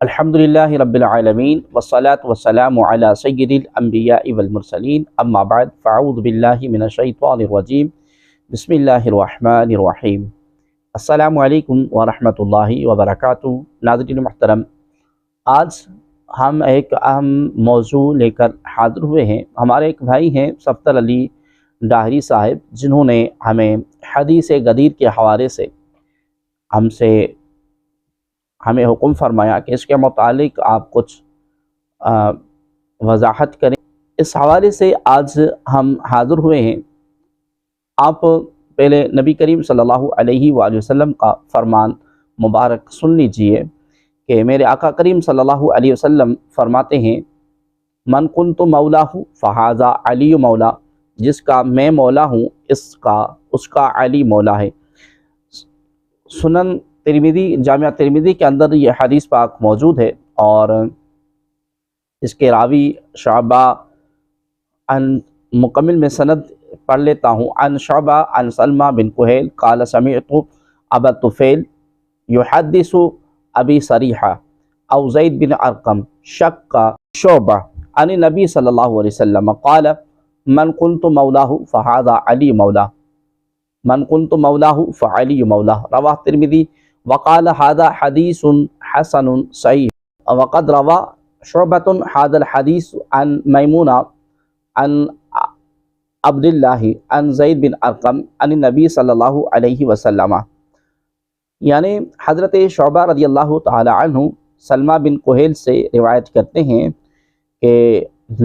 الحمدللہ رب العالمین والصلاة والسلام علی سید الانبیاء والمرسلین اما بعد فاعوذ باللہ من الشیطان الرجیم بسم اللہ الرحمن الرحیم۔ السلام علیکم ورحمۃ اللہ وبرکاتہ۔ ناظرین محترم، آج ہم ایک اہم موضوع لے کر حاضر ہوئے ہیں۔ ہمارے ایک بھائی ہیں صفدر علی ڈاہری صاحب، جنہوں نے ہمیں حدیث غدیر کے حوالے سے ہمیں حکم فرمایا کہ اس کے متعلق آپ کچھ وضاحت کریں۔ اس حوالے سے آج ہم حاضر ہوئے ہیں۔ آپ پہلے نبی کریم صلی اللہ علیہ وآلہ وسلم کا فرمان مبارک سن لیجئے کہ میرے آقا کریم صلی اللہ علیہ وسلم فرماتے ہیں، من کنت مولاہ فہذا علی مولا، جس کا میں مولا ہوں اس کا علی مولا ہے۔ سنن ترمذی، جامعہ ترمذی کے اندر یہ حدیث پاک موجود ہے، اور اس کے راوی شعبہ مکمل میں سند پڑھ لیتا ہوں۔ عن شعبہ عن سلمہ بن کہیل قال سمعت ابا طفیل یحدث ابی صریحہ او زید بن ارقم شک شعبہ عن نبی صلی اللہ علیہ وسلم قال من کنت مولاہ فہذا علی مولا، من کنت مولاہ فعلی مولا، رواہ ترمذی وقال هذا حدیث حسن صحیح۔ وقد روى شعبة هذا الحديث عن میمونہ عن عبد اللہ عن زید بن ارقم عن النبی صلی اللہ علیہ وسلم، یعنی حضرت شعبہ رضی اللہ تعالی عنہ سلمہ بن کہیل سے روایت کرتے ہیں کہ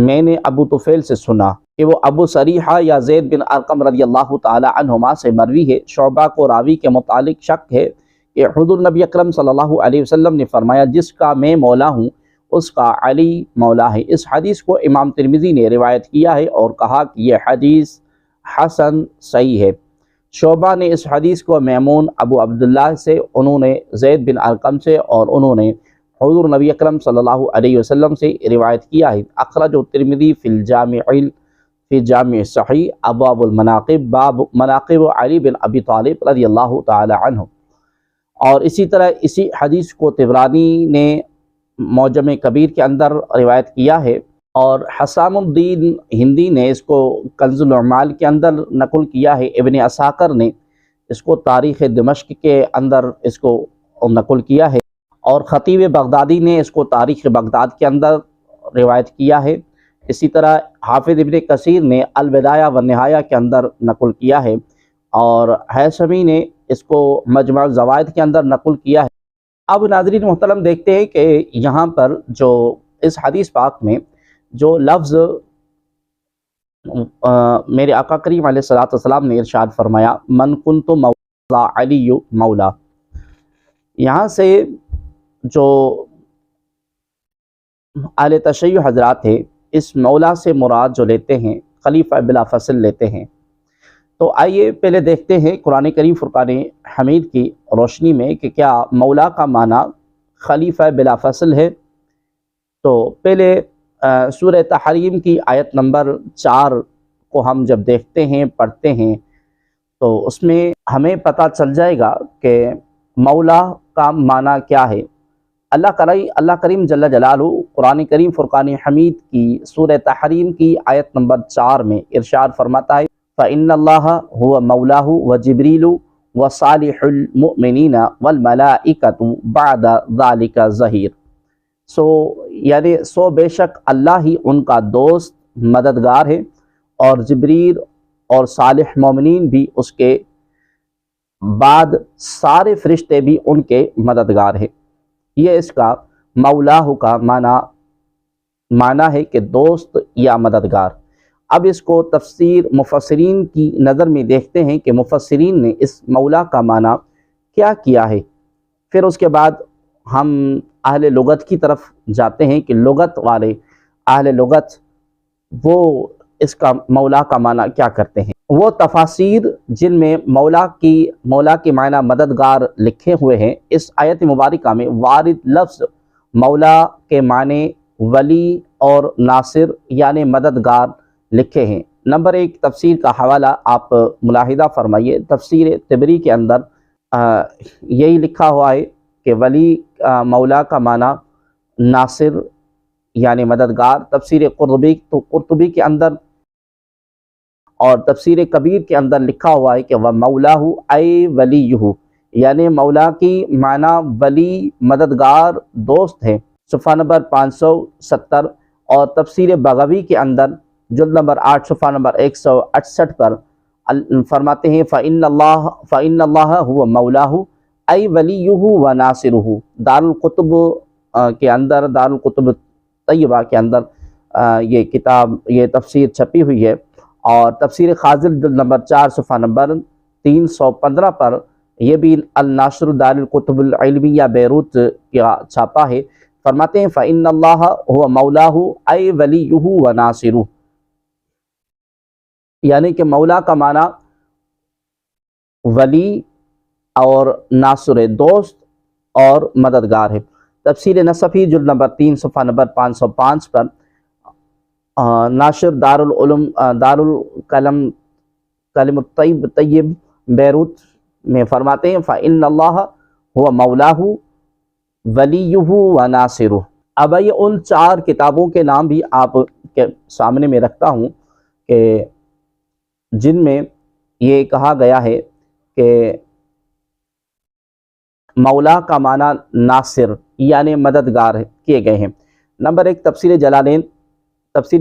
میں نے ابو طفیل سے سنا کہ وہ ابو صریحہ یا زید بن ارقم رضی اللہ تعالی عنہما سے مروی ہے۔ شعبہ کو راوی کے متعلق شک ہے کہ حضور نبی اکرم صلی اللہ علیہ وسلم نے فرمایا جس کا میں مولا ہوں اس کا علی مولا ہے۔ اس حدیث کو امام ترمذی نے روایت کیا ہے اور کہا کہ یہ حدیث حسن صحیح ہے۔ شعبہ نے اس حدیث کو میمون ابو عبداللہ سے، انہوں نے زید بن ارقم سے، اور انہوں نے حضور نبی اکرم صلی اللہ علیہ وسلم سے روایت کیا ہے۔ اخرج الترمذی فی جامع صحیح ابواب المناقب باب مناقب علی بن ابی طالب رضی اللہ تعالی عنہ۔ اور اسی طرح اسی حدیث کو طبرانی نے معجم کبیر کے اندر روایت کیا ہے، اور حسام الدین ہندی نے اس کو کنز الاعمال کے اندر نقل کیا ہے۔ ابن عساکر نے اس کو تاریخ دمشق کے اندر اس کو نقل کیا ہے، اور خطیب بغدادی نے اس کو تاریخ بغداد کے اندر روایت کیا ہے۔ اسی طرح حافظ ابن کثیر نے البدایہ والنہایہ کے اندر نقل کیا ہے، اور حیثمی نے اس کو مجمع الزوائد کے اندر نقل کیا ہے۔ اب ناظرین محترم دیکھتے ہیں کہ یہاں پر جو اس حدیث پاک میں جو لفظ میرے آقا کریم علیہ السلام نے ارشاد فرمایا من کنت مولا علی مولا، یہاں سے جو اہل تشیع حضرات ہیں اس مولا سے مراد جو لیتے ہیں خلیفہ بلا فصل لیتے ہیں۔ تو آئیے پہلے دیکھتے ہیں قرآن کریم فرقان حمید کی روشنی میں کہ کیا مولا کا معنی خلیفہ بلا فصل ہے۔ تو پہلے سورہ تحریم کی آیت نمبر 4 کو ہم جب دیکھتے ہیں، پڑھتے ہیں، تو اس میں ہمیں پتہ چل جائے گا کہ مولا کا معنی کیا ہے۔ اللہ کریم جل جلالہ قرآن کریم فرقان حمید کی سورہ تحریم کی آیت نمبر 4 میں ارشاد فرماتا ہے فَإِنَّ اللَّهَ هُوَ مَوْلَاهُ وَجِبْرِيلُ وَصَالِحُ الْمُؤْمِنِينَ وَالْمَلَائِكَةُ بَعْدَ ذَلِكَ ظَهِيرٌ، یعنی بے شک اللہ ہی ان کا دوست مددگار ہے، اور جبریل اور صالح مومنین بھی اس کے بعد سارے فرشتے بھی ان کے مددگار ہیں۔ یہ اس کا مولاہ کا معنی ہے کہ دوست یا مددگار۔ اب اس کو تفسیر مفسرین کی نظر میں دیکھتے ہیں کہ مفسرین نے اس مولا کا معنی کیا کیا ہے۔ پھر اس کے بعد ہم اہل لغت کی طرف جاتے ہیں کہ لغت والے اہل لغت وہ اس کا مولا کا معنی کیا کرتے ہیں۔ وہ تفاسیر جن میں مولا کے معنی مددگار لکھے ہوئے ہیں، اس آیت مبارکہ میں وارد لفظ مولا کے معنی ولی اور ناصر یعنی مددگار لکھے ہیں۔ نمبر 1 تفسیر کا حوالہ آپ ملاحظہ فرمائیے، تفسیر طبری کے اندر یہی لکھا ہوا ہے کہ ولی مولا کا معنی ناصر یعنی مددگار، تفسیر قرطبی کے اندر اور تفسیر کبیر کے اندر لکھا ہوا ہے کہ وہ مولاہ اے ولیہ، یعنی مولا کی معنی ولی، مددگار، دوست ہے، صفحہ نمبر 570۔ اور تفسیر بغوی کے اندر جلد نمبر 8 صفحہ نمبر 168 پر فرماتے ہیں فَإِنَّ اللَّهَ هُوَ مَوْلَاهُ أَيْ وَلِيُّهُ وَنَاصِرُهُ۔ دارالقطب کے اندر، دارالقطب طیبہ کے اندر یہ کتاب، یہ تفسیر چھپی ہوئی ہے۔ اور تفسیر خازن جلد نمبر 4 صفحہ نمبر 315 پر یہ بھی الناشر دارالقطب العلمیہ بیروت کا چھاپا ہے۔ فرماتے ہیں فَإِنَّ اللَّهَ هُوَ مَوْلَاهُ أَيْ وَلِيُّهُ وَنَاصِرُهُ، یعنی کہ مولا کا معنی ولی اور ناصر، دوست اور مددگار ہے۔ تفسیر نصفی جلد نمبر 3 صفحہ نمبر 505 پر ناشر دارالکلم الطیب بیروت میں فرماتے ہیں فَإِنَّ اللَّهَ هُوَ مَوْلَاهُ وَلِيُّهُ وَنَاصِرُهُ۔ اب یہ ان 4 کتابوں کے نام بھی آپ کے سامنے میں رکھتا ہوں کہ جن میں یہ کہا گیا ہے کہ مولا کا معنی ناصر یعنی مددگار کیے گئے ہیں۔ نمبر 1 تفسیر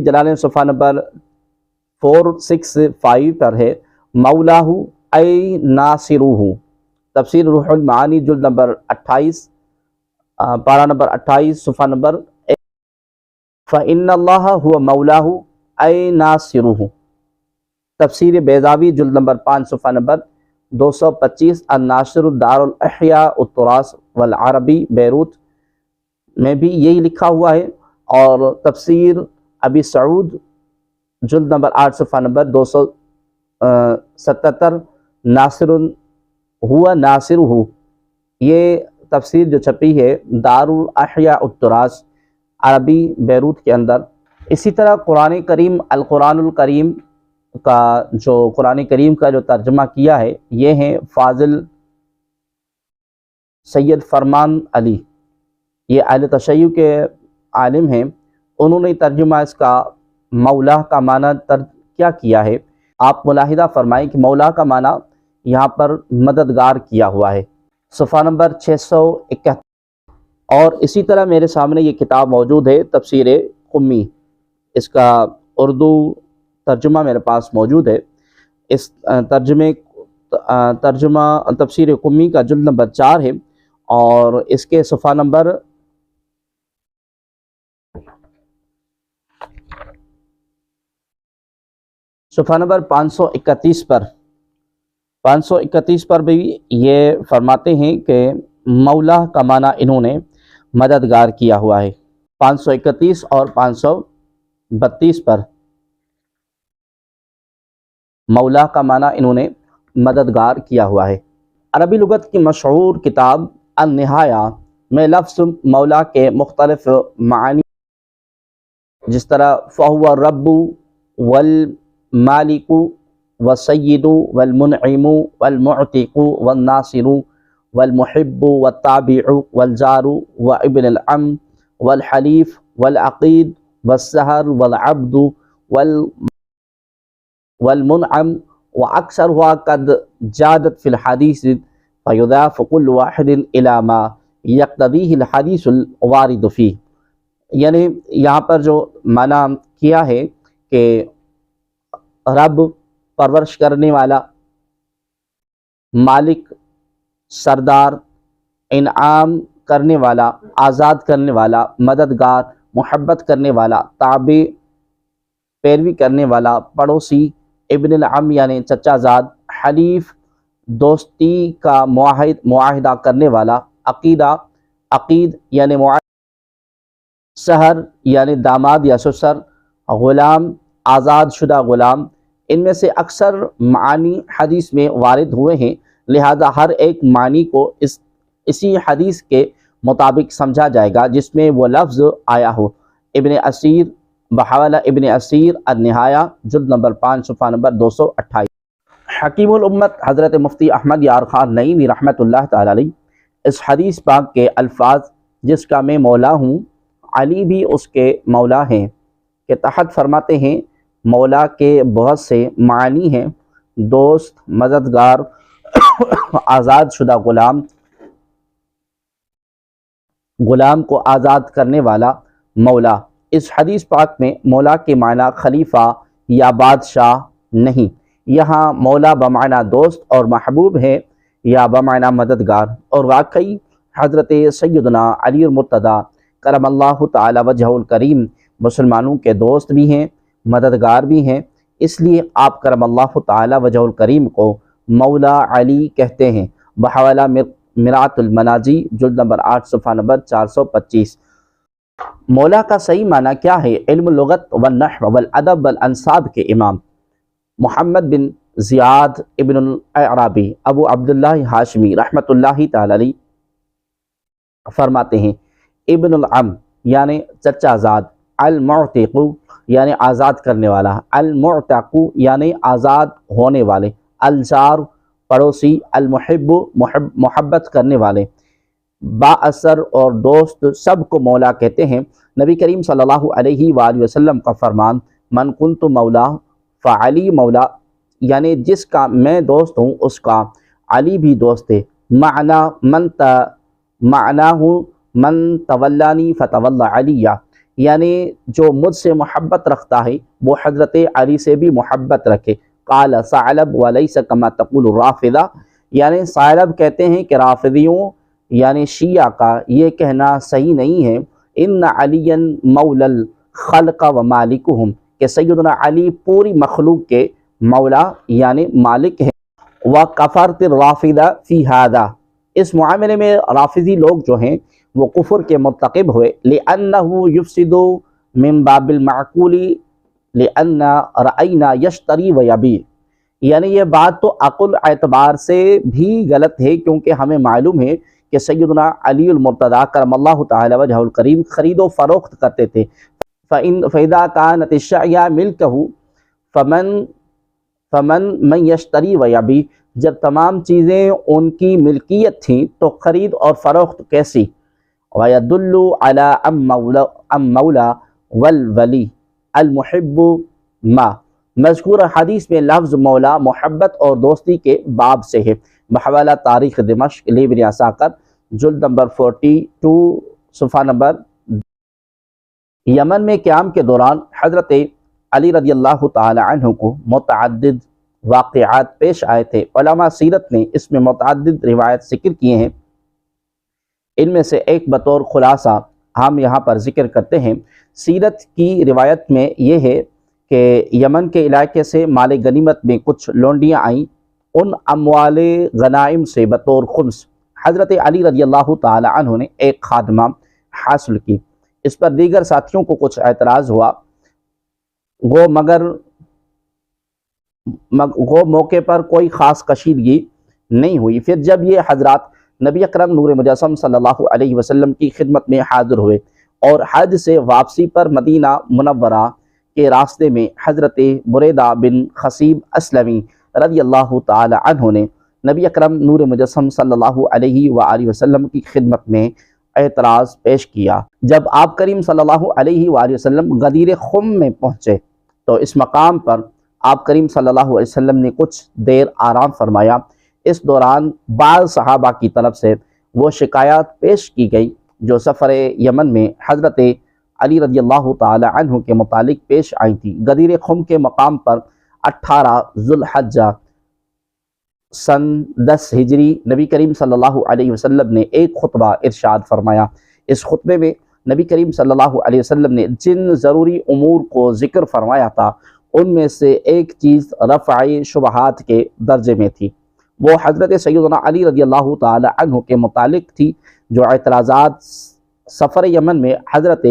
جلالین صفحہ نمبر 465 پر ہے مولاہ اے ناصرہ۔ تفسیر روح المعانی جلد نمبر 28 پارہ نمبر 28 صفحہ نمبر فَإِنَّ اللَّهَ هُوَ مَوْلَاهُ أَيْ نَاصِرُهُ۔ تفسیر بیضاوی جلد نمبر 5 صفحہ نمبر 225 الناشر دار الاحیاء التراث والعربی بیروت میں بھی یہی لکھا ہوا ہے۔ اور تفسیر ابی سعود جلد نمبر 8 صفحہ نمبر 277 ناصر ہوا ناصرہ، یہ تفسیر جو چھپی ہے دار الاحیاء التراث عربی بیروت کے اندر۔ اسی طرح قرآن کریم، القرآن الکریم کا جو قرآن کریم کا جو ترجمہ کیا ہے یہ ہیں فاضل سید فرمان علی، یہ اہل تشیع کے عالم ہیں۔ انہوں نے ترجمہ اس کا مولا کا معنی کیا کیا ہے، آپ ملاحظہ فرمائیں کہ مولا کا معنی یہاں پر مددگار کیا ہوا ہے، صفحہ نمبر 671۔ اور اسی طرح میرے سامنے یہ کتاب موجود ہے تفسیر قمی، اس کا اردو ترجمہ میرے پاس موجود ہے۔ اس ترجمہ تفسیر قمی کا جلد نمبر 4 ہے اور اس کے صفحہ نمبر 531 پر بھی یہ فرماتے ہیں کہ مولا کا معنی انہوں نے مددگار کیا ہوا ہے۔ 531 اور 532 پر مولا کا معنی انہوں نے مددگار کیا ہوا ہے۔ عربی لغت کی مشہور کتاب النہایہ میں لفظ مولا کے مختلف معانی جس طرح فَهُوَ الرَّبُّ وَالْمَالِكُ وَالسَّيِّدُ وَالْمُنْعِمُ وَالْمُعْتِقُ وَالنَّاصِرُ وَالْمُحِبُّ وَالتَّابِعُ وَالْجَارُ وَابْنُ الْعَمِّ وَالْحَلِيفُ وَالْعَقِيدُ وَالسَّهْرُ وَالْعَبْدُ وَالْمُنْعَمُ وَأَكْثَرُهَا قَدْ جَادَتْ فِي الْحَدِيثِ فَيُضَافُ كُلُّ وَاحِدٍ إِلَى مَا يَقْتَضِيهِ الْحَدِيثُ الْوَارِدُ فِيهِ۔ یعنی یہاں پر جو معنی کیا ہے کہ رب پرورش کرنے والا، مالک سردار، انعام کرنے والا، آزاد کرنے والا، مددگار، محبت کرنے والا، تابع پیروی کرنے والا، پڑوسی، ابن العم یعنی چچا زاد، حلیف دوستی کا معاہدہ کرنے والا، عقید یعنی سحر یعنی داماد یا سسر، غلام آزاد شدہ غلام، ان میں سے اکثر معانی حدیث میں وارد ہوئے ہیں، لہذا ہر ایک معنی کو اسی حدیث کے مطابق سمجھا جائے گا جس میں وہ لفظ آیا ہو۔ ابن اسیر بحوالہ ابن اسیر النہایہ جلد نمبر 5 صفحہ نمبر 228۔ حکیم الامت حضرت مفتی احمد یار خان نعیمی رحمۃ اللہ تعالی علیہ اس حدیث پاک کے الفاظ جس کا میں مولا ہوں علی بھی اس کے مولا ہیں کے تحت فرماتے ہیں مولا کے بہت سے معنی ہیں: دوست، مددگار، آزاد شدہ غلام کو آزاد کرنے والا مولا۔ اس حدیث پاک میں مولا کے معنی خلیفہ یا بادشاہ نہیں، یہاں مولا بمعنی دوست اور محبوب ہے یا بمعنی مددگار، اور واقعی حضرت سیدنا علی المرتضیٰ کرم اللہ تعالی وجہہ الکریم مسلمانوں کے دوست بھی ہیں، مددگار بھی ہیں، اس لیے آپ کرم اللہ تعالی وجہہ الکریم کو مولا علی کہتے ہیں، بحوالہ مرآت المناجی جلد نمبر 8 صفحہ نمبر 425۔ مولا کا صحیح معنی کیا ہے؟ علم اللغت والنحو والادب والانساب کے امام محمد بن زیاد ابن الاعرابی ابو عبداللہ ہاشمی رحمۃ اللہ تعالی علیہ فرماتے ہیں: ابن العم یعنی چچا زاد، المعتق یعنی آزاد کرنے والا، المعتق یعنی آزاد ہونے والے، الجار پڑوسی، المحب محبت کرنے والے، با اثر اور دوست سب کو مولا کہتے ہیں۔ نبی کریم صلی اللہ علیہ وآلہ وسلم کا فرمان: من کنت مولا فعلی مولا، یعنی جس کا میں دوست ہوں اس کا علی بھی دوست ہے۔ معناہ من تولانی فتول علیہ، یعنی جو مجھ سے محبت رکھتا ہے وہ حضرت علی سے بھی محبت رکھے۔ قال ثعلب ولیس کما تقول الرافضہ، یعنی ثعلب کہتے ہیں کہ رافضیوں یعنی شیعہ کا یہ کہنا صحیح نہیں ہے، ان علی مولا الخلق و مالکہم، کہ سیدنا علی پوری مخلوق کے مولا یعنی مالک ہیں۔ وکفرت الرافضہ فی ھذا، اس معاملے میں رافضی لوگ جو ہیں وہ کفر کے مرتکب ہوئے، لأنہ یفسد من باب المعقول لأن رأینا یشتری و یبیع، یعنی یہ بات تو عقل اعتبار سے بھی غلط ہے کیونکہ ہمیں معلوم ہے کہ سیدنا علی المرتضیٰ کرم اللہ تعالی وجہہ الکریم خرید و فروخت کرتے تھے۔ فإذا كانت الشیء ملکہ فمن یشتری و یبیع، جب تمام چیزیں ان کی ملکیت تھیں تو خرید اور فروخت کیسی؟ وَيَدُلُّ عَلَىٰ أَمْ مَوْلَى وَالْوَلِي الْمُحِبُّ مَا، مذکور حدیث میں لفظ مولا محبت اور دوستی کے باب سے ہے، بحوالہ تاریخ دمشق لابن عساکر جلد نمبر 42 صفحہ نمبر۔ یمن میں قیام کے دوران حضرت علی رضی اللہ تعالی عنہ کو متعدد واقعات پیش آئے تھے، علماء سیرت نے اس میں متعدد روایت ذکر کیے ہیں، ان میں سے ایک بطور خلاصہ ہم یہاں پر ذکر کرتے ہیں۔ سیرت کی روایت میں یہ ہے کہ یمن کے علاقے سے مال غنیمت میں کچھ لونڈیاں آئیں، ان اموال غنائم سے بطور خمس حضرت علی رضی اللہ تعالی عنہ نے ایک خادمہ حاصل کی۔ اس پر دیگر ساتھیوں کو کچھ اعتراض ہوا، وہ موقع پر کوئی خاص کشیدگی نہیں ہوئی۔ پھر جب یہ حضرات نبی اکرم نور مجسم صلی اللہ علیہ وسلم کی خدمت میں حاضر ہوئے اور حج سے واپسی پر مدینہ منورہ کے راستے میں حضرت بریدہ بن خصیب اسلمی رضی اللہ تعالی عنہ نے نبی اکرم نور مجسم صلی اللہ علیہ وآلہ وسلم کی خدمت میں اعتراض پیش کیا۔ جب آپ کریم صلی اللہ علیہ وآلہ وسلم غدیر خم میں پہنچے تو اس مقام پر آپ کریم صلی اللہ علیہ وسلم نے کچھ دیر آرام فرمایا۔ اس دوران بعض صحابہ کی طرف سے وہ شکایات پیش کی گئی جو سفر یمن میں حضرت علی رضی اللہ تعالی عنہ کے متعلق پیش آئی تھی۔ غدیر خم کے مقام پر 18 ذوالحجہ سن 10 ہجری نبی کریم صلی اللہ علیہ وسلم نے ایک خطبہ ارشاد فرمایا۔ اس خطبے میں نبی کریم صلی اللہ علیہ وسلم نے جن ضروری امور کو ذکر فرمایا تھا ان میں سے ایک چیز رفع شبہات کے درجے میں تھی، وہ حضرت سیدنا علی رضی اللہ تعالی عنہ کے متعلق تھی جو اعتراضات سفر یمن میں حضرت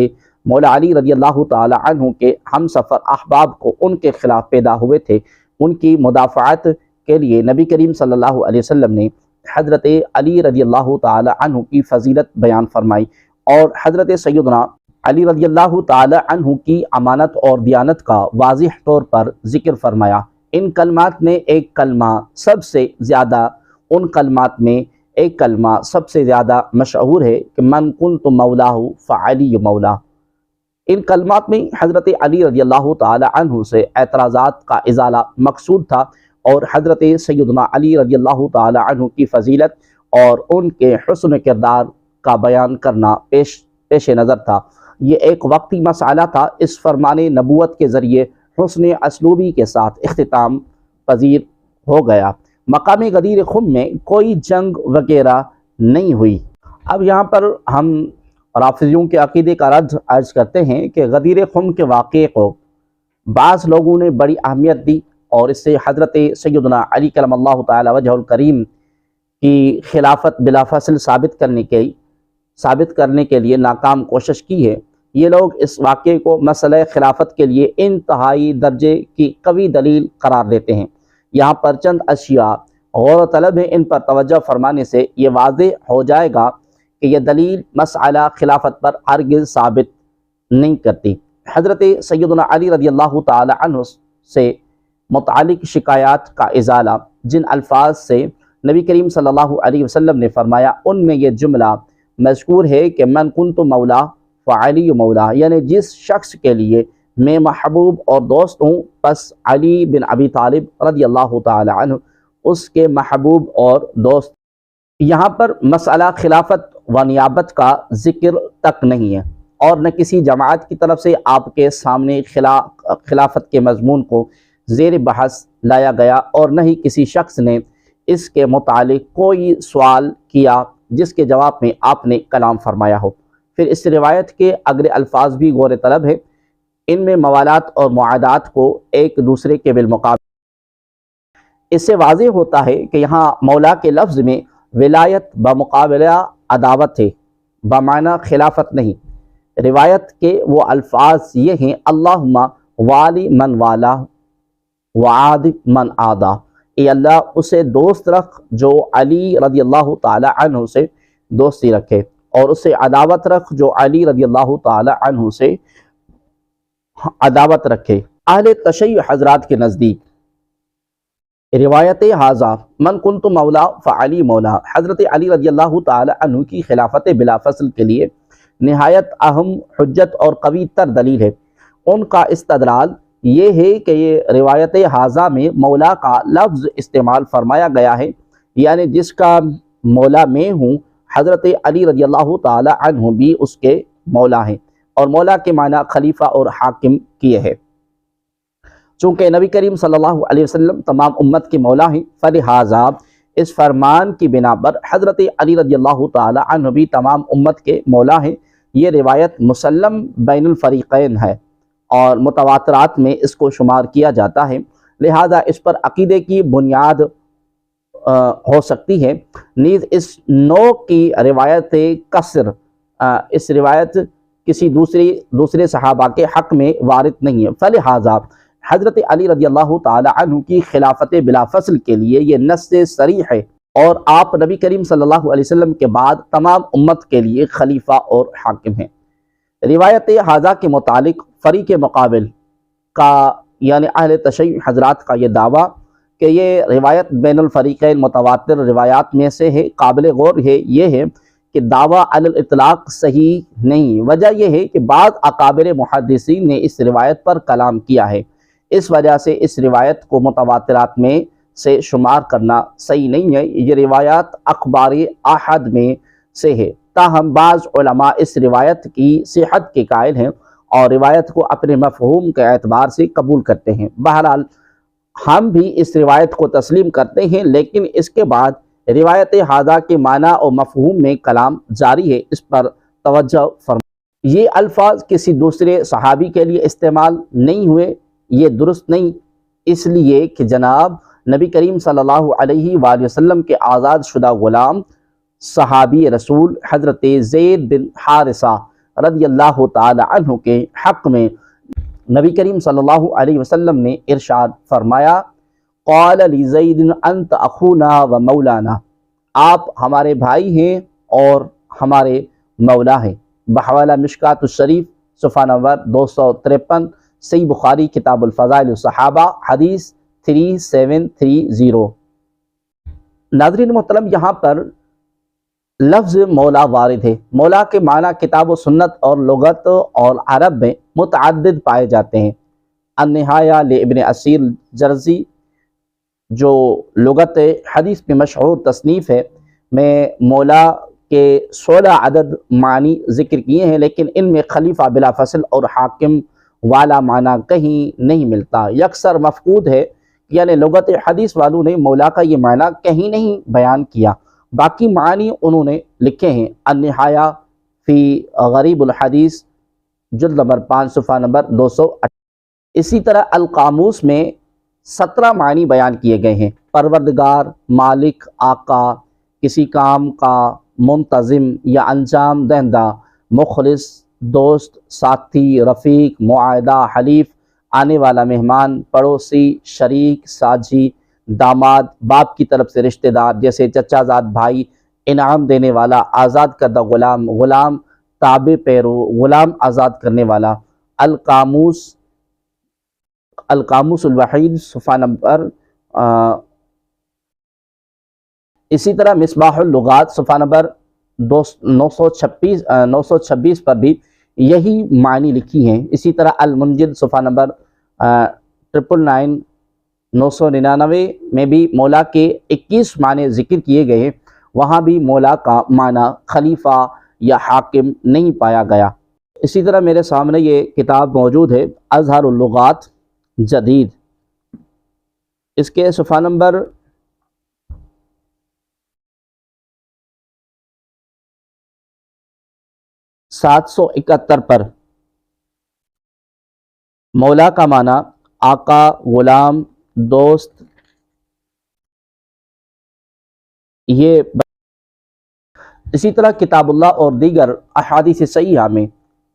مولا علی رضی اللہ تعالی عنہ کے ہم سفر احباب کو ان کے خلاف پیدا ہوئے تھے۔ ان کی مدافعت کے لیے نبی کریم صلی اللہ علیہ وسلم نے حضرت علی رضی اللہ تعالی عنہ کی فضیلت بیان فرمائی اور حضرت سیدنا علی رضی اللہ تعالی عنہ کی امانت اور دیانت کا واضح طور پر ذکر فرمایا۔ ان کلمات میں ایک کلمہ سب سے زیادہ مشہور ہے کہ من کنت مولاہ فعلی مولا، ان کلمات میں حضرت علی رضی اللہ تعالی عنہ سے اعتراضات کا ازالہ مقصود تھا، اور حضرت سیدنا علی رضی اللہ تعالی عنہ کی فضیلت اور ان کے حسن کردار کا بیان کرنا پیش نظر تھا۔ یہ ایک وقتی مسئلہ تھا، اس فرمان نبوت کے ذریعے حسن اسلوبی کے ساتھ اختتام پذیر ہو گیا۔ مقام غدیر خم میں کوئی جنگ وغیرہ نہیں ہوئی۔ اب یہاں پر ہم رافضیوں کے عقیدے کا رد عرض کرتے ہیں کہ غدیر خم کے واقعے کو بعض لوگوں نے بڑی اہمیت دی، اور اس سے حضرت سیدنا علی کرم اللہ تعالی وجہ الکریم کی خلافت بلا فصل ثابت کرنے کے لیے ناکام کوشش کی ہے۔ یہ لوگ اس واقعے کو مسئلہ خلافت کے لیے انتہائی درجے کی قوی دلیل قرار دیتے ہیں۔ یہاں پر چند اشیاء غور و طلب ہے، ان پر توجہ فرمانے سے یہ واضح ہو جائے گا کہ یہ دلیل مسئلہ خلافت پر ہرگز ثابت نہیں کرتی۔ حضرت سیدنا علی رضی اللہ تعالی عنہ سے متعلق شکایات کا ازالہ جن الفاظ سے نبی کریم صلی اللہ علیہ وسلم نے فرمایا، ان میں یہ جملہ مذکور ہے کہ من کنت مولا فعلی مولا، یعنی جس شخص کے لیے میں محبوب اور دوست ہوں، پس علی بن ابی طالب رضی اللہ تعالی عنہ اس کے محبوب اور دوست۔ یہاں پر مسئلہ خلافت و نیابت کا ذکر تک نہیں ہے، اور نہ کسی جماعت کی طرف سے آپ کے سامنے خلافت کے مضمون کو زیر بحث لایا گیا، اور نہ ہی کسی شخص نے اس کے متعلق کوئی سوال کیا جس کے جواب میں آپ نے کلام فرمایا ہو۔ پھر اس روایت کے اگلے الفاظ بھی غور طلب ہے، ان میں موالات اور معادات کو ایک دوسرے کے بالمقابل۔ اس سے واضح ہوتا ہے کہ یہاں مولا کے لفظ میں ولایت بمقابلہ عداوت ہے، بمعنی خلافت نہیں۔ روایت کے وہ الفاظ یہ ہیں، اللہم والی من والا وعاد من عادا، اے اللہ اسے دوست رکھ جو علی رضی اللہ تعالی عنہ سے دوستی رکھے، اور اسے عداوت رکھ جو علی رضی اللہ تعالی عنہ سے عداوت رکھے۔ اہل تشیع حضرات کے نزدیک روایت حاضہ من کنت مولا فعلی مولا حضرت علی رضی اللہ تعالی عنہ کی خلافت بلا فصل کے لیے نہایت اہم حجت اور قوی تر دلیل ہے۔ ان کا استدلال یہ ہے کہ یہ روایت حاضہ میں مولا کا لفظ استعمال فرمایا گیا ہے، یعنی جس کا مولا میں ہوں، حضرت علی رضی اللہ تعالی عنہ بھی اس کے مولا ہیں، اور مولا کے معنی خلیفہ اور حاکم کیے ہیں۔ چونکہ نبی کریم صلی اللہ علیہ وسلم تمام امت کے مولا ہیں، فلہذا اس فرمان کی بنا پر حضرت علی رضی اللہ تعالی عنہ بھی تمام امت کے مولا ہیں۔ یہ روایت مسلم بین الفریقین ہے، اور متواترات میں اس کو شمار کیا جاتا ہے، لہذا اس پر عقیدے کی بنیاد ہو سکتی ہے۔ نیز اس نوع کی روایت قصر، اس روایت کسی دوسرے صحابہ کے حق میں وارد نہیں ہے، فلہذا حضرت علی رضی اللہ تعالی عنہ کی خلافت بلا فصل کے لیے یہ نص صریح ہے، اور آپ نبی کریم صلی اللہ علیہ وسلم کے بعد تمام امت کے لیے خلیفہ اور حاکم ہیں۔ روایت حاضہ کے متعلق فریق مقابل کا یعنی اہل تشیع حضرات کا یہ دعویٰ کہ یہ روایت بین الفریقین متواتر روایات میں سے ہے، قابل غور ہے یہ ہے کہ دعویٰ علی الاطلاق صحیح نہیں۔ وجہ یہ ہے کہ بعض اکابر محدثین نے اس روایت پر کلام کیا ہے، اس وجہ سے اس روایت کو متواترات میں سے شمار کرنا صحیح نہیں ہے۔ یہ روایات اخبار احد میں سے ہے، تاہم بعض علماء اس روایت کی صحت کے قائل ہیں اور روایت کو اپنے مفہوم کے اعتبار سے قبول کرتے ہیں۔ بہرحال ہم بھی اس روایت کو تسلیم کرتے ہیں، لیکن اس کے بعد روایت حاضہ کے معنی اور مفہوم میں کلام جاری ہے، اس پر توجہ فرمائیں۔ یہ الفاظ کسی دوسرے صحابی کے لیے استعمال نہیں ہوئے، یہ درست نہیں، اس لیے کہ جناب نبی کریم صلی اللہ علیہ وآلہ وسلم کے آزاد شدہ غلام صحابی رسول حضرت زید بن حارثہ رضی اللہ تعالی عنہ کے حق میں نبی کریم صلی اللہ علیہ وسلم نے ارشاد فرمایا، قال لزید انت اخونا و مولانا، آپ ہمارے بھائی ہیں اور ہمارے مولا ہیں، بحوالہ مشکات الشریف صفحہ نمبر 253، صحیح بخاری کتاب الفضائل الصحابہ حدیث 3730۔ ناظرین محترم، یہاں پر لفظ مولا وارد ہے۔ مولا کے معنی کتاب و سنت اور لغت اور عرب میں متعدد پائے جاتے ہیں۔ النہایہ لابن اسیر جرزی جو لغت حدیث میں مشہور تصنیف ہے میں مولا کے 16 عدد معنی ذکر کیے ہیں، لیکن ان میں خلیفہ بلا فصل اور حاکم والا معنی کہیں نہیں ملتا، یکسر مفقود ہے، یعنی لغت حدیث والوں نے مولا کا یہ معنی کہیں نہیں بیان کیا، باقی معنی انہوں نے لکھے ہیں۔ النہایہ فی غریب الحدیث جلد نمبر 5 صفحہ نمبر 208۔ اسی طرح القاموس میں 17 معنی بیان کیے گئے ہیں: پروردگار، مالک، آقا، کسی کام کا، منتظم یا انجام دہندہ، مخلص، دوست، ساتھی، رفیق، معاہدہ، حلیف، آنے والا مہمان، پڑوسی، شریک، ساجی، داماد، باپ کی طرف سے رشتہ دار جیسے چچا زاد بھائی، انعام دینے والا، آزاد کردہ غلام، غلام تابع پیرو، غلام آزاد کرنے والا۔ القاموس الوحید صفحہ نمبر اسی طرح مصباح اللغات صفحہ نمبر 926 پر بھی یہی معنی لکھی ہیں۔ اسی طرح المنجد صفحہ نمبر 999 میں بھی مولا کے 21 معنی ذکر کیے گئے ہیں، وہاں بھی مولا کا معنی خلیفہ یا حاکم نہیں پایا گیا۔ اسی طرح میرے سامنے یہ کتاب موجود ہے، اظہر اللغات جدید، اس کے صفحہ نمبر 771 پر مولا کا معنی آقا، غلام، دوست، یہ۔ اسی طرح کتاب اللہ اور دیگر احادیث صحیحہ میں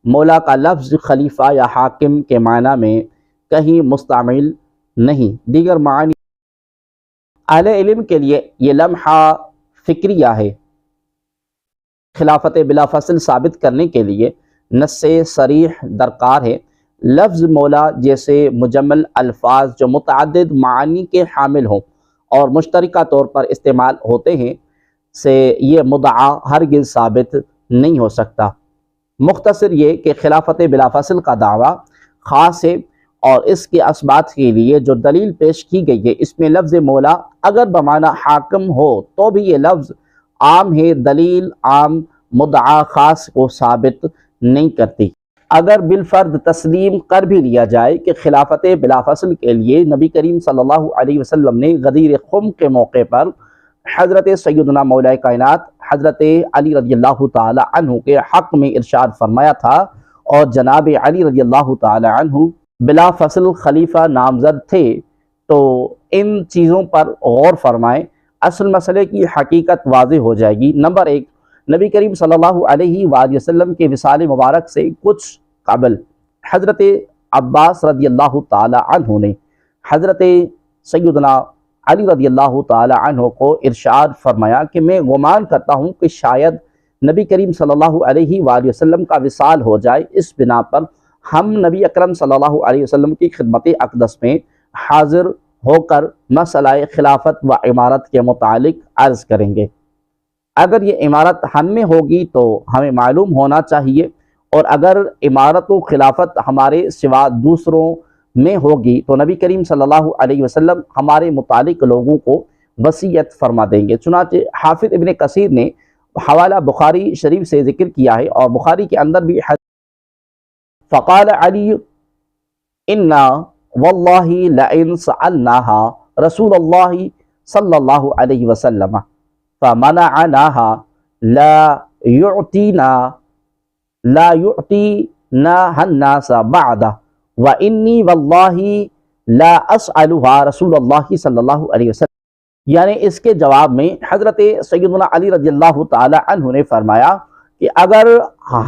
مولا کا لفظ خلیفہ یا حاکم کے معنی میں کہیں مستعمل نہیں۔ دیگر معنی اہل علم کے لیے یہ لمحہ فکریہ ہے۔ خلافت بلا فصل ثابت کرنے کے لیے نص صریح درکار ہے۔ لفظ مولا جیسے مجمل الفاظ جو متعدد معانی کے حامل ہوں اور مشترکہ طور پر استعمال ہوتے ہیں سے یہ مدعا ہرگز ثابت نہیں ہو سکتا۔ مختصر یہ کہ خلافت بلا فصل کا دعویٰ خاص ہے، اور اس کے اثبات کے لیے جو دلیل پیش کی گئی ہے اس میں لفظ مولا اگر بمعنی حاکم ہو تو بھی یہ لفظ عام ہے، دلیل عام مدعا خاص کو ثابت نہیں کرتی۔ اگر بالفرد تسلیم کر بھی لیا جائے کہ خلافت بلا فصل کے لیے نبی کریم صلی اللہ علیہ وسلم نے غدیر خم کے موقع پر حضرت سیدنا مولا کائنات حضرت علی رضی اللہ تعالی عنہ کے حق میں ارشاد فرمایا تھا، اور جناب علی رضی اللہ تعالی عنہ بلا فصل خلیفہ نامزد تھے، تو ان چیزوں پر غور فرمائیں، اصل مسئلے کی حقیقت واضح ہو جائے گی۔ نمبر 1، نبی کریم صلی اللہ علیہ وآلہ وسلم کے وصال مبارک سے کچھ قبل حضرت عباس رضی اللہ تعالی عنہ نے حضرت سیدنا علی رضی اللہ تعالی عنہ کو ارشاد فرمایا کہ میں گمان کرتا ہوں کہ شاید نبی کریم صلی اللہ علیہ وآلہ وسلم کا وصال ہو جائے، اس بنا پر ہم نبی اکرم صلی اللہ علیہ وسلم کی خدمت اقدس میں حاضر ہو کر مسئلہ خلافت و امارت کے متعلق عرض کریں گے۔ اگر یہ امارت ہم میں ہوگی تو ہمیں معلوم ہونا چاہیے، اور اگر امارت و خلافت ہمارے سوا دوسروں میں ہوگی تو نبی کریم صلی اللہ علیہ وسلم ہمارے متعلق لوگوں کو وصیت فرما دیں گے۔ چنانچہ حافظ ابن کثیر نے حوالہ بخاری شریف سے ذکر کیا ہے، اور بخاری کے اندر بھی فقال علی انا واللہ لئن سألناها رسول اللہ صلی اللہ علیہ وسلم فمنعناها لا يعطيناها الناس بعد وإني واللہ لا أسألها رسول اللہ صلی اللہ علیہ وسلم۔ یعنی اس کے جواب میں حضرت سیدنا علی رضی اللہ تعالی عنہ نے فرمایا کہ اگر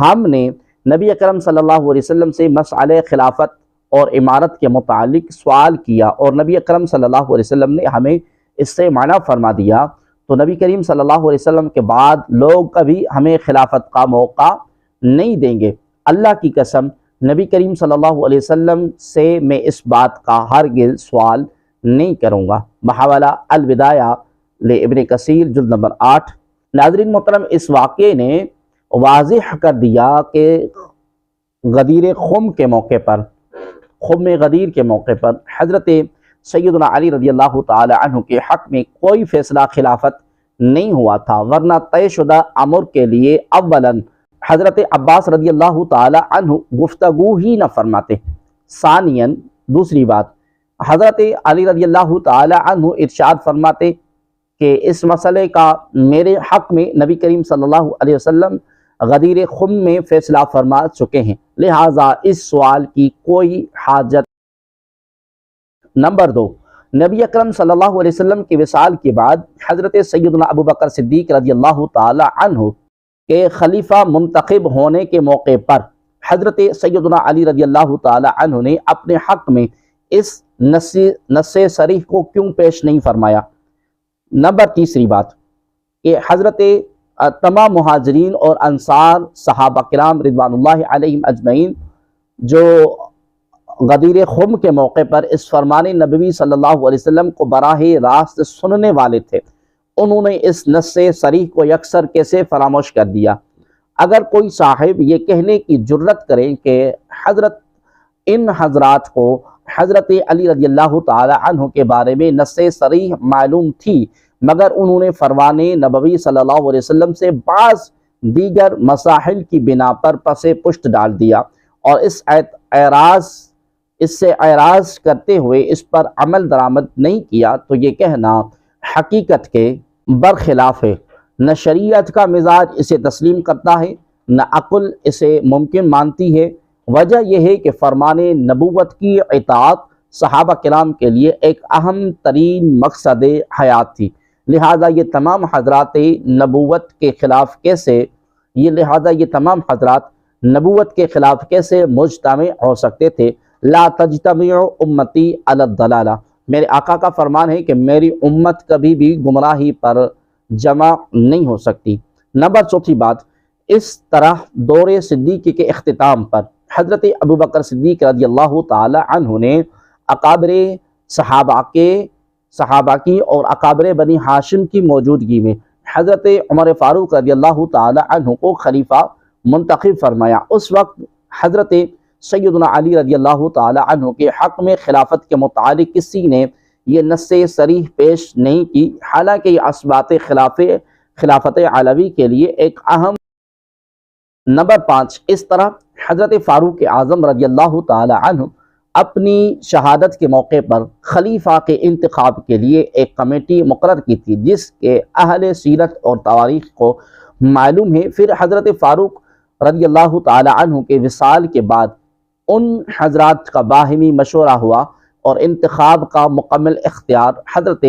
ہم نے نبی اکرم صلی اللہ علیہ وسلم سے مسئلہ خلافت اور امارت کے متعلق سوال کیا اور نبی اکرم صلی اللہ علیہ وسلم نے ہمیں اس سے منع فرما دیا، تو نبی کریم صلی اللہ علیہ وسلم کے بعد لوگ کبھی ہمیں خلافت کا موقع نہیں دیں گے۔ اللہ کی قسم نبی کریم صلی اللہ علیہ وسلم سے میں اس بات کا ہرگز سوال نہیں کروں گا۔ بحوالہ البدایہ لابن کثیر جلد نمبر 8، ناظرین محترم، اس واقعے نے واضح کر دیا کہ غدیر خم کے موقع پر، خم غدیر کے موقع پر حضرت سیدنا علی رضی اللہ تعالی عنہ کے حق میں کوئی فیصلہ خلافت نہیں ہوا تھا، ورنہ طے شدہ امر کے لیے اولاً حضرت عباس رضی اللہ تعالی عنہ گفتگو ہی نہ فرماتے، ثانیاً دوسری بات حضرت علی رضی اللہ تعالی عنہ ارشاد فرماتے کہ اس مسئلے کا میرے حق میں نبی کریم صلی اللہ علیہ وسلم غدیر خم میں فیصلہ فرما چکے ہیں، لہٰذا اس سوال کی کوئی حاجت۔ نمبر 2، نبی اکرم صلی اللہ علیہ وسلم کی وصال کے بعد حضرت سیدنا ابو بکر صدیق رضی اللہ تعالی عنہ کے خلیفہ منتخب ہونے کے موقع پر حضرت سیدنا علی رضی اللہ تعالی عنہ نے اپنے حق میں اس نص صریح کو کیوں پیش نہیں فرمایا؟ نمبر تیسری بات کہ حضرت تمام مہاجرین اور انصار صحابہ کرام رضوان اللہ علیہم اجمعین جو غدیر خم کے موقع پر اس فرمان نبوی صلی اللہ علیہ وسلم کو براہ راست سننے والے تھے، انہوں نے اس نص صریح کو یکسر کیسے فراموش کر دیا؟ اگر کوئی صاحب یہ کہنے کی جرت کرے کہ ان حضرات کو حضرت علی رضی اللہ تعالی عنہ کے بارے میں نص صریح معلوم تھی، مگر انہوں نے فرمان نبوی صلی اللہ علیہ وسلم سے بعض دیگر مسائل کی بنا پر پس پشت ڈال دیا اور اس سے اعراض کرتے ہوئے اس پر عمل درآمد نہیں کیا، تو یہ کہنا حقیقت کے برخلاف ہے۔ نہ شریعت کا مزاج اسے تسلیم کرتا ہے، نہ عقل اسے ممکن مانتی ہے۔ وجہ یہ ہے کہ فرمان نبوت کی اطاعت صحابہ کرام کے لیے ایک اہم ترین مقصد حیات تھی، لہذا یہ تمام حضرات نبوت کے خلاف کیسے مجتمع ہو سکتے تھے؟ لا تجتمع امتی علی الضلالہ، میرے آقا کا فرمان ہے کہ میری امت کبھی بھی گمراہی پر جمع نہیں ہو سکتی۔ نمبر چوتھی بات، اس طرح دور صدیقی کے اختتام پر حضرت ابو بکر صدیق رضی اللہ تعالی عنہ نے اکابر صحابہ کی اور اکابر بنی ہاشم کی موجودگی میں حضرت عمر فاروق رضی اللہ تعالی عنہ کو خلیفہ منتخب فرمایا۔ اس وقت حضرت سیدنا علی رضی اللہ تعالی عنہ کے حق میں خلافت کے متعلق کسی نے یہ نص صریح پیش نہیں کی، حالانکہ یہ اسبات خلافت علوی کے لیے ایک اہم۔ نمبر 5، اس طرح حضرت فاروق اعظم رضی اللہ تعالی عنہ اپنی شہادت کے موقع پر خلیفہ کے انتخاب کے لیے ایک کمیٹی مقرر کی تھی، جس کے اہل سیرت اور تواریخ کو معلوم ہے۔ پھر حضرت فاروق رضی اللہ تعالی عنہ کے وصال کے بعد ان حضرات کا باہمی مشورہ ہوا اور انتخاب کا مکمل اختیار حضرت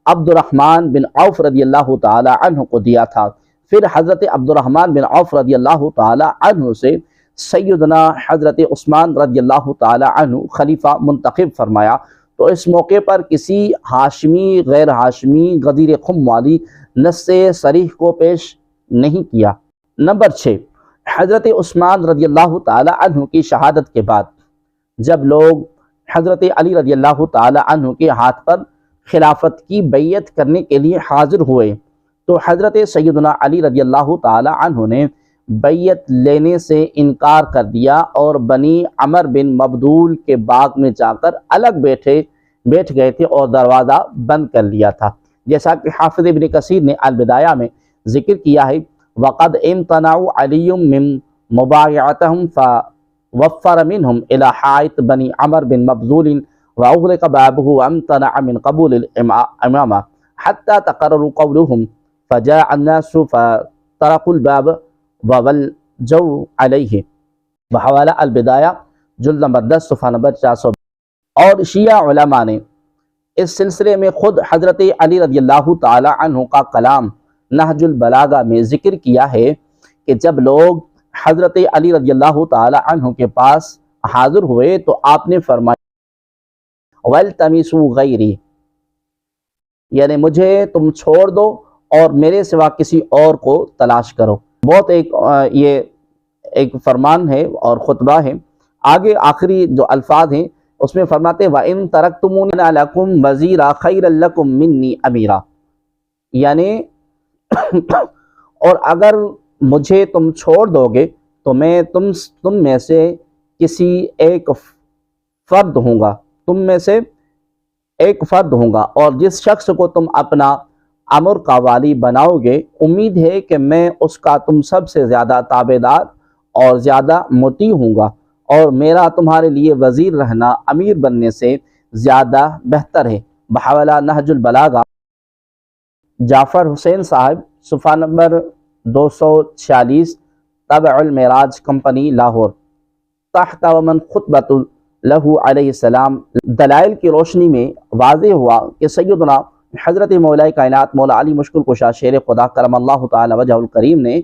عبد الرحمن بن عوف رضی اللہ تعالی عنہ کو دیا تھا۔ پھر حضرت عبد الرحمن بن عوف رضی اللہ تعالی عنہ سے سیدنا حضرت عثمان رضی اللہ تعالی عنہ خلیفہ منتخب فرمایا، تو اس موقع پر کسی ہاشمی غیر ہاشمی غدیر خم والی نص صریح کو پیش نہیں کیا۔ نمبر 6، حضرت عثمان رضی اللہ تعالی عنہ کی شہادت کے بعد جب لوگ حضرت علی رضی اللہ تعالی عنہ کے ہاتھ پر خلافت کی بیعت کرنے کے لیے حاضر ہوئے، تو حضرت سیدنا علی رضی اللہ تعالی عنہ نے بیعت لینے سے انکار کر دیا اور بنی عمر بن مبدول کے باغ میں جا کر الگ بیٹھ گئے تھے اور دروازہ بند کر لیا تھا، جیسا کہ حافظ ابن کثیر نے البدایہ میں ذکر کیا ہے۔ وقد امتنعوا علی من مبایعتهم فوفر منهم الى حائط بنی عمر بن مبدول واغلق بابه وامتنع من قبول الامامه حتى تقرروا قولهم فجاء الناس فتركوا الباب وولجوا علیہ، بحوالہ البدایہ جلد نمبر 10 صفحہ نمبر 400۔ اور شیعہ علماء نے اس سلسلے میں خود حضرت علی رضی اللہ تعالی عنہ کا کلام نہج البلاغہ میں ذکر کیا ہے کہ جب لوگ حضرت علی رضی اللہ تعالی عنہ کے پاس حاضر ہوئے تو آپ نے فرمایا وَالْتَمِسُوا غَيْرِي، یعنی مجھے تم چھوڑ دو اور میرے سوا کسی اور کو تلاش کرو۔ بہت یہ ایک فرمان ہے اور خطبہ ہے۔ آگے آخری جو الفاظ ہیں اس میں فرماتے وَإِن تَرَكْتُمُونِي لَكُمْ وَزِيرًا خَيْرًا لَكُمْ مِنِّي أَمِيرًا، یعنی اور اگر مجھے تم چھوڑ دو گے تو میں تم میں سے کسی ایک فرد ہوں گا، تم میں سے ایک فرد ہوں گا، اور جس شخص کو تم اپنا امر کا والی بناؤ گے امید ہے کہ میں اس کا تم سب سے زیادہ تابعدار اور زیادہ مطیع ہوں گا، اور میرا تمہارے لیے وزیر رہنا امیر بننے سے زیادہ بہتر ہے۔ بحوالہ نہج البلاغہ، جعفر حسین صاحب، صفحہ نمبر 246، طبع المعراج کمپنی لاہور، تحت ومن خطبۃ لہو علیہ السلام۔ دلائل کی روشنی میں واضح ہوا کہ سیدنا حضرت مولا کائنات مولا علی مشکل کشا شیر خدا کرم اللہ تعالی وجہ الکریم نے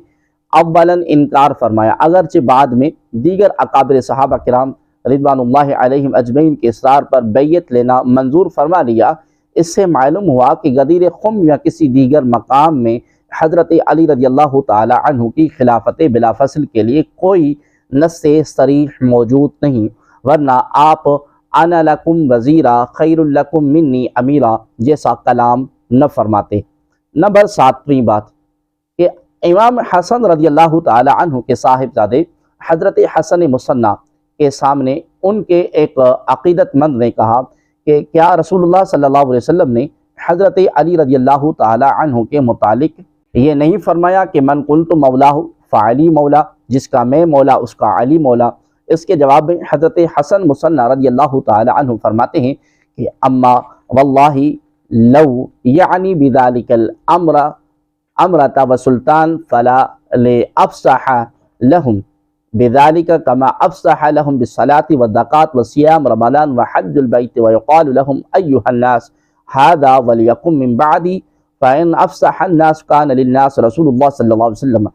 اولاً انکار فرمایا، اگرچہ بعد میں دیگر اکابر صحابہ کرام رضوان اللہ علیہم اجمعین کے اصرار پر بیعت لینا منظور فرما لیا۔ اس سے معلوم ہوا کہ غدیر خم یا کسی دیگر مقام میں حضرت علی رضی اللہ تعالی عنہ کی خلافت بلا فصل کے لیے کوئی نص صریح موجود نہیں، ورنہ آپ انا لکم وزیرا خیر لکم منی امیرا جیسا کلام نہ فرماتے۔ نمبر 7ویں بات کہ امام حسن رضی اللہ تعالی عنہ کے صاحبزادے حضرت حسن مصنع کے سامنے ان کے ایک عقیدت مند نے کہا کہ کیا رسول اللہ صلی اللہ علیہ وسلم نے حضرت علی رضی اللہ تعالی عنہ کے متعلق یہ نہیں فرمایا کہ من قلت مولا فعلی مولا، جس کا میں مولا اس کا علی مولا؟ اس کے جواب میں حضرت حسن مصنع رضی اللہ تعالی عنہ فرماتے ہیں کہ اما واللہ لو یعنی بذالک الامر امرۃ وسلطان فلا لافصح لهم بذالک کما افصح لهم بالصلاة والزکاة وصیام رمضان وحج البیت ویقال لهم ایها الناس هذا وليكن من بعدی فإن افصح الناس كان للناس رسول اللہ صلی اللہ علیہ وسلم۔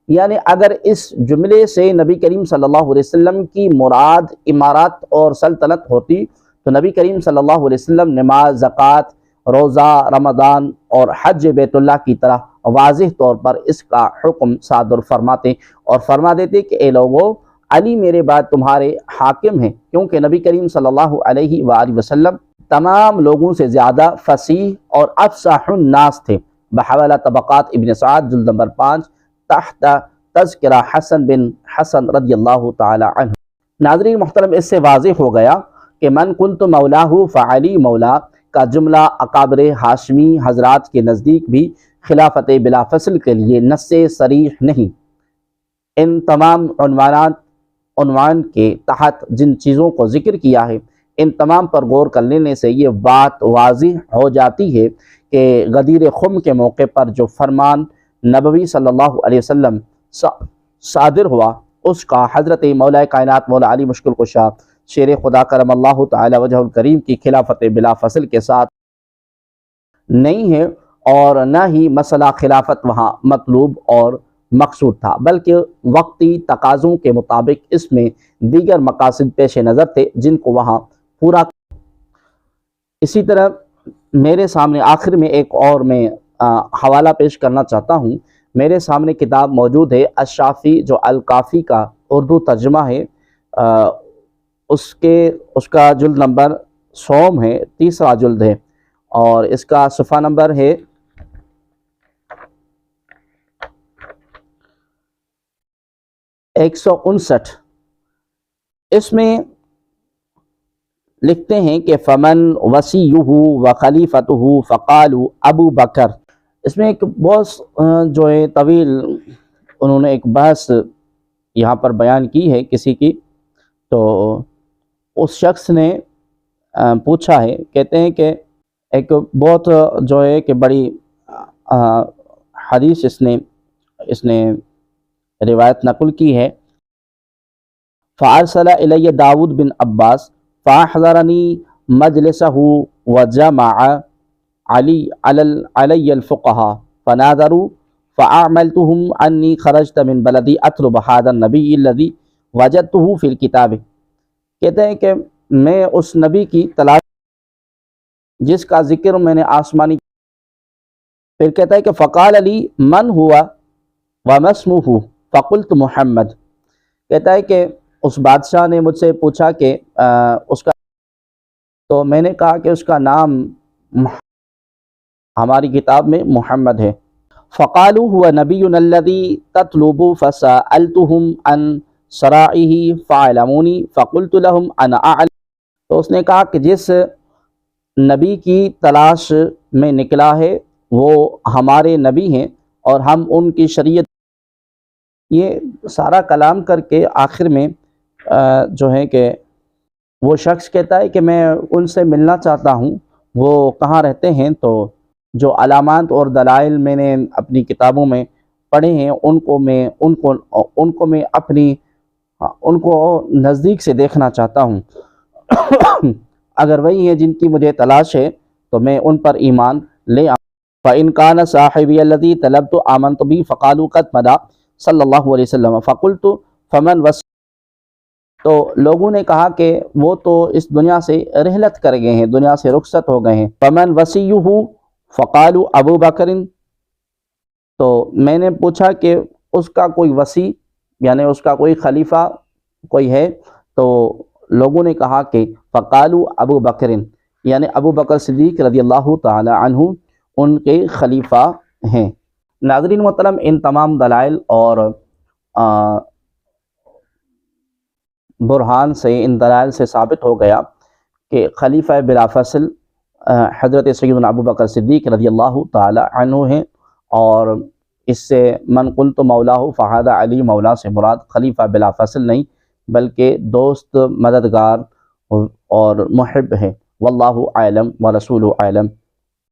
یعنی اگر اس جملے سے نبی کریم صلی اللہ علیہ وسلم کی مراد امارات اور سلطنت ہوتی تو نبی کریم صلی اللہ علیہ وسلم نماز، زکوٰۃ، روزہ، رمضان اور حج بیت اللہ کی طرح واضح طور پر اس کا حکم صادر فرماتے اور فرما دیتے کہ اے لوگو، علی میرے بعد تمہارے حاکم ہیں، کیونکہ نبی کریم صلی اللہ علیہ وآلہ وسلم تمام لوگوں سے زیادہ فصیح اور افصح الناس تھے۔ بحوالہ طبقات ابن سعد جلد نمبر 5 تحت تذکرہ حسن بن حسن رضی اللہ تعالی عنہ۔ ناظرین محترم، اس سے واضح ہو گیا کہ من کنت مولاہ فعلی مولا کا جملہ اکابر ہاشمی حضرات کے نزدیک بھی خلافت بلا فصل کے لیے نص صریح نہیں۔ ان تمام عنوان کے تحت جن چیزوں کو ذکر کیا ہے ان تمام پر غور کر لینے سے یہ بات واضح ہو جاتی ہے کہ غدیر خم کے موقع پر جو فرمان نبوی صلی اللہ علیہ وسلم صادر ہوا اس کا حضرت مولا کائنات مولا علی مشکل کشا شیر خدا کرم اللہ تعالی وجہ الکریم کی خلافت بلا فصل کے ساتھ نہیں ہے، اور نہ ہی مسئلہ خلافت وہاں مطلوب اور مقصود تھا، بلکہ وقتی تقاضوں کے مطابق اس میں دیگر مقاصد پیش نظر تھے جن کو وہاں پورا۔ اسی طرح میرے سامنے آخر میں ایک اور میں حوالہ پیش کرنا چاہتا ہوں۔ میرے سامنے کتاب موجود ہے الشافی جو الکافی کا اردو ترجمہ ہے، اس کا جلد نمبر 100 ہے، تیسرا جلد ہے، اور اس کا صفحہ نمبر ہے 159۔ اس میں لکھتے ہیں کہ فمن وصیہ و خلیفتہ فقالوا ابو بکر۔ اس میں ایک بہت جو ہے طویل انہوں نے ایک بحث یہاں پر بیان کی ہے کسی کی، تو اس شخص نے پوچھا ہے، کہتے ہیں کہ ایک بہت جو ہے کہ بڑی حدیث اس نے روایت نقل کی ہے۔ فارسل الی داود بن عباس فاحضرنی مجلسہ وجمع علی الفقہاء فناظروا فاعملتهم انی خرجت من بلدی اطلب هذا النبی الذی وجدته فی الکتاب۔ کہتے ہیں کہ میں اس نبی کی تلاش جس کا ذکر میں نے آسمانی، پھر کہتا ہے کہ فقال علی من ہوا وما اسمہ فقلت محمد۔ کہتا ہے کہ اس بادشاہ نے مجھ سے پوچھا کہ اس کا، تو میں نے کہا کہ اس کا نام ہماری کتاب میں محمد ہے۔ فقالوا هو نبينا الذي تطلب فسألتهم عن سرائه فعلموني فقلت لهم أنا أعلم. تو اس نے کہا کہ جس نبی کی تلاش میں نکلا ہے وہ ہمارے نبی ہیں اور ہم ان کی شریعت. یہ سارا کلام کر کے آخر میں جو ہے کہ وہ شخص کہتا ہے کہ میں ان سے ملنا چاہتا ہوں، وہ کہاں رہتے ہیں؟ تو جو علامات اور دلائل میں نے اپنی کتابوں میں پڑھے ہیں ان کو میں اپنی ان کو نزدیک سے دیکھنا چاہتا ہوں. اگر وہی ہیں جن کی مجھے تلاش ہے تو میں ان پر ایمان لے آؤں. فَإِنْ كَانَ صَاحِبِيَ الَّذِي طَلَبْتُ آمَنْتُ بِهِ فَقَالُوا قَدْ مَضَىٰ صلی اللہ علیہ وسلم فَقُلْتُ فَمَنْ وَصِيُّهُ. تو لوگوں نے کہا کہ وہ تو اس دنیا سے رحلت کر گئے ہیں، دنیا سے رخصت ہو گئے ہیں. فَمَنْ وَصِيُّهُ فَقَالُوا ابو بکر. تو میں نے پوچھا کہ اس کا کوئی وصی یعنی اس کا کوئی خلیفہ کوئی ہے؟ تو لوگوں نے کہا کہ فقالوا ابو بکر، یعنی ابو بکر صدیق رضی اللہ تعالی عنہ ان کے خلیفہ ہیں. ناظرین محترم، ان تمام دلائل اور برہان سے، ان دلائل سے ثابت ہو گیا کہ خلیفہ بلا فصل حضرت سیدنا ابو بکر صدیق رضی اللہ تعالی عنہ ہیں، اور اس سے من قلت مولاہ فہذا علی مولا سے مراد خلیفہ بلا فصل نہیں بلکہ دوست، مددگار اور محب ہیں. واللہ اعلم ورسولہ اعلم.